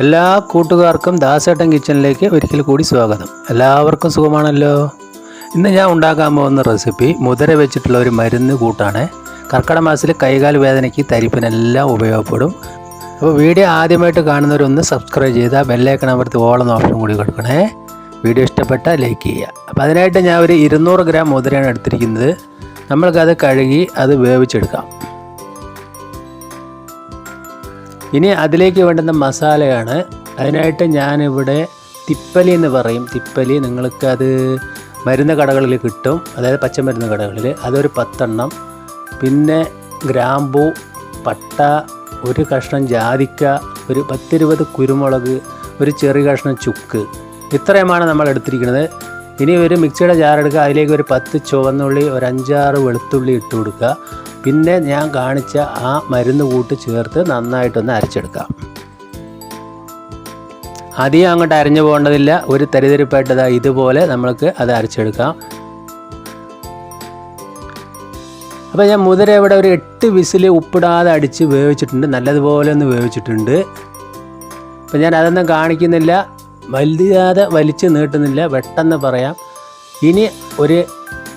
എല്ലാ കൂട്ടുകാർക്കും ദാസേട്ടൻ കിച്ചണിലേക്ക് ഒരിക്കൽ കൂടി സ്വാഗതം. എല്ലാവർക്കും സുഖമാണല്ലോ. ഇന്ന് ഞാൻ ഉണ്ടാക്കാൻ പോകുന്ന റെസിപ്പി മുതിര വെച്ചിട്ടുള്ള ഒരു മരുന്ന് കൂട്ടാണ്. കർക്കിടക മാസത്തിൽ കൈകാൽ വേദനയ്ക്ക് തരിപ്പിനെല്ലാം ഉപയോഗപ്പെടും. അപ്പോൾ വീഡിയോ ആദ്യമായിട്ട് കാണുന്നവരൊന്ന് സബ്സ്ക്രൈബ് ചെയ്താൽ ബെല്ലൈക്കൺ അമർത്തി ഓളം ഓപ്ഷൻ കൂടി കൊടുക്കണേ. വീഡിയോ ഇഷ്ടപ്പെട്ടാൽ ലൈക്ക് ചെയ്യുക. അപ്പോൾ അതിനായിട്ട് ഞാൻ ഒരു 200 ഗ്രാം മുതിരയാണ് എടുത്തിരിക്കുന്നത്. നമ്മൾക്കത് കഴുകി അത് വേവിച്ചെടുക്കാം. ഇനി അതിലേക്ക് വേണ്ടുന്ന മസാലയാണ്. അതിനായിട്ട് ഞാനിവിടെ തിപ്പലി എന്ന് പറയും. തിപ്പലി നിങ്ങൾക്കത് മരുന്ന് കടകളിൽ കിട്ടും, അതായത് പച്ചമരുന്ന് കടകളിൽ. അതൊരു 10 എണ്ണം. പിന്നെ ഗ്രാമ്പൂ, പട്ട, ഒരു കഷ്ണം ജാതിക്ക, ഒരു 10-20 കുരുമുളക്, ഒരു ചെറിയ കഷ്ണം ചുക്ക്, ഇത്രയുമാണ് നമ്മൾ എടുത്തിരിക്കുന്നത്. ഇനി ഒരു മിക്സിയുടെ ജാറെടുക്കുക. അതിലേക്ക് ഒരു 10 ചുവന്നുള്ളി, ഒരു 5-6 വെളുത്തുള്ളി ഇട്ട് കൊടുക്കുക. പിന്നെ ഞാൻ കാണിച്ച ആ മരുന്ന് കൂട്ട് ചേർത്ത് നന്നായിട്ടൊന്ന് അരച്ചെടുക്കാം. അധികം അങ്ങോട്ട് അരഞ്ഞു പോകേണ്ടതില്ല. ഒരു തരിതരിപ്പായിട്ട് ഇതുപോലെ നമ്മൾക്ക് അത് അരച്ചെടുക്കാം. അപ്പോൾ ഞാൻ മുതിര ഇവിടെ ഒരു 8 വിസിൽ ഉപ്പിടാതെ അടിച്ച് വേവിച്ചിട്ടുണ്ട്. നല്ലതുപോലെ ഒന്ന് വേവിച്ചിട്ടുണ്ട്. അപ്പോൾ ഞാൻ അതൊന്നും കാണിക്കുന്നില്ല, വലുതാതെ വലിച്ച് നീട്ടുന്നില്ല, പെട്ടെന്ന് പറയാം. ഇനി ഒരു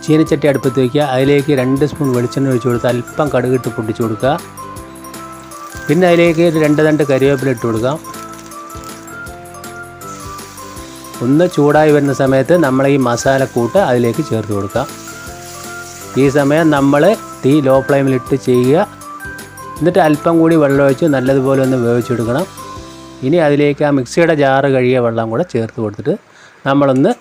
ചീനച്ചട്ടി അടുപ്പത്ത് വയ്ക്കുക. അതിലേക്ക് 2 സ്പൂൺ വെളിച്ചെണ്ണ ഒഴിച്ച് കൊടുക്കുക. അല്പം കടുകിട്ട് പൊട്ടിച്ച് കൊടുക്കുക. പിന്നെ അതിലേക്ക് 2 തണ്ട് കരിവേപ്പില ഇട്ട് കൊടുക്കാം. ഒന്ന് ചൂടായി വരുന്ന സമയത്ത് നമ്മൾ ഈ മസാലക്കൂട്ട് അതിലേക്ക് ചേർത്ത് കൊടുക്കാം. ഈ സമയം നമ്മൾ തീ ലോ ഫ്ലെയിമിലിട്ട് ചെയ്യുക. എന്നിട്ട് അല്പം കൂടി വെള്ളം ഒഴിച്ച് നല്ലതുപോലെ ഒന്ന് വേവിച്ചെടുക്കണം. ഇനി അതിലേക്ക് ആ മിക്സിയുടെ ജാറ് കഴുകിയ വെള്ളം കൂടെ ചേർത്ത് കൊടുത്തിട്ട് നമ്മളൊന്ന്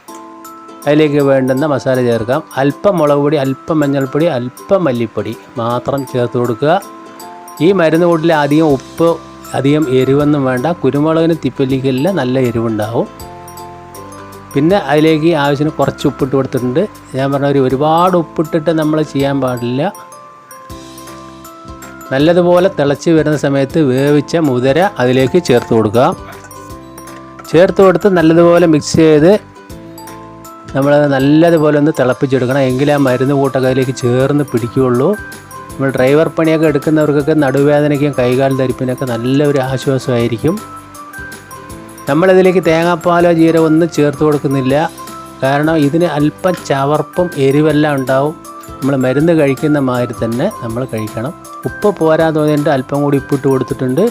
അതിലേക്ക് വേണ്ടുന്ന മസാല ചേർക്കാം. അല്പം മുളക് പൊടി, അല്പം മഞ്ഞൾപ്പൊടി, അല്പം മല്ലിപ്പൊടി മാത്രം ചേർത്ത് കൊടുക്കുക. ഈ മരുന്ന് കൂട്ടിൽ അധികം ഉപ്പ്, അധികം എരിവൊന്നും വേണ്ട. കുരുമുളകിന് തിപ്പല്ലിക്കെല്ലാം നല്ല എരിവുണ്ടാവും. പിന്നെ അതിലേക്ക് ആവശ്യത്തിന് കുറച്ച് ഉപ്പിട്ട് കൊടുത്തിട്ടുണ്ട്. ഞാൻ പറഞ്ഞ ഒരുപാട് ഉപ്പിട്ടിട്ട് നമ്മൾ ചെയ്യാൻ പാടില്ല. നല്ലതുപോലെ തിളച്ച് വരുന്ന സമയത്ത് വേവിച്ച മുതിര അതിലേക്ക് ചേർത്ത് കൊടുക്കുക. ചേർത്ത് കൊടുത്ത് നല്ലതുപോലെ മിക്സ് ചെയ്ത് നമ്മൾ നല്ലതുപോലെ ഒന്ന് തിളപ്പിച്ചെടുക്കണം. എങ്കിലേ ആ മരുന്ന് കൂട്ടൊക്കെ അതിലേക്ക് ചേർന്ന് പിടിക്കുകയുള്ളൂ. നമ്മൾ ഡ്രൈവർ പണിയൊക്കെ എടുക്കുന്നവർക്കൊക്കെ നടുവേദനയ്ക്കും കൈകാൽ തരിപ്പിനൊക്കെ നല്ലൊരു ആശ്വാസമായിരിക്കും. നമ്മളിതിലേക്ക് തേങ്ങാപ്പാലോ ജീരകമോ ഒന്നും ചേർത്ത് കൊടുക്കുന്നില്ല. കാരണം ഇതിന് അല്പം ചവർപ്പും എരിവെല്ലാം ഉണ്ടാവും. നമ്മൾ മരുന്ന് കഴിക്കുന്ന മാതിരി തന്നെ നമ്മൾ കഴിക്കണം. ഉപ്പ് പോരാൻ തോന്നിയിട്ട് അല്പം കൂടി ഉപ്പിട്ട് കൊടുത്തിട്ടുണ്ട്.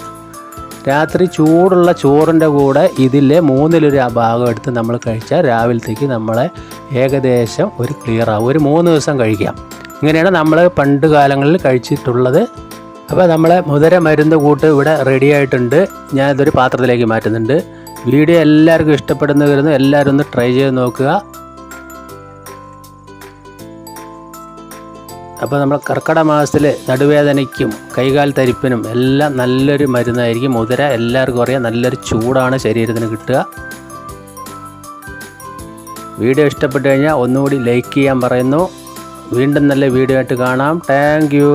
രാത്രി ചൂടുള്ള ചോറിൻ്റെ കൂടെ ഇതിലെ 1/3 ഭാഗം എടുത്ത് നമ്മൾ കഴിച്ചാൽ രാവിലത്തേക്ക് നമ്മളെ ഏകദേശം ഒരു ക്ലിയർ ആവും. ഒരു 3 ദിവസം കഴിക്കാം. ഇങ്ങനെയാണ് നമ്മൾ പണ്ട് കാലങ്ങളിൽ കഴിച്ചിട്ടുള്ളത്. അപ്പോൾ നമ്മളെ മുതിര മരുന്ന് കൂട്ട് ഇവിടെ റെഡി ആയിട്ടുണ്ട്. ഞാൻ ഇതൊരു പാത്രത്തിലേക്ക് മാറ്റുന്നുണ്ട്. വീഡിയോ എല്ലാവർക്കും ഇഷ്ടപ്പെടുന്നു വരുന്നു. എല്ലാവരും ഒന്ന് ട്രൈ ചെയ്ത് നോക്കുക. അപ്പോൾ നമ്മൾ കർക്കിടക മാസത്തിൽ നടുവേദനയ്ക്കും കൈകാൽ തരിപ്പിനും എല്ലാം നല്ലൊരു മരുന്നായിരിക്കും മുതിര. എല്ലാവർക്കും അറിയാം, നല്ലൊരു ചൂടാണ് ശരീരത്തിന് കിട്ടുക. വീഡിയോ ഇഷ്ടപ്പെട്ടു കഴിഞ്ഞാൽ ഒന്നുകൂടി ലൈക്ക് ചെയ്യാൻ പറയുന്നു. വീണ്ടും നല്ല വീഡിയോ ആയിട്ട് കാണാം. Thank you.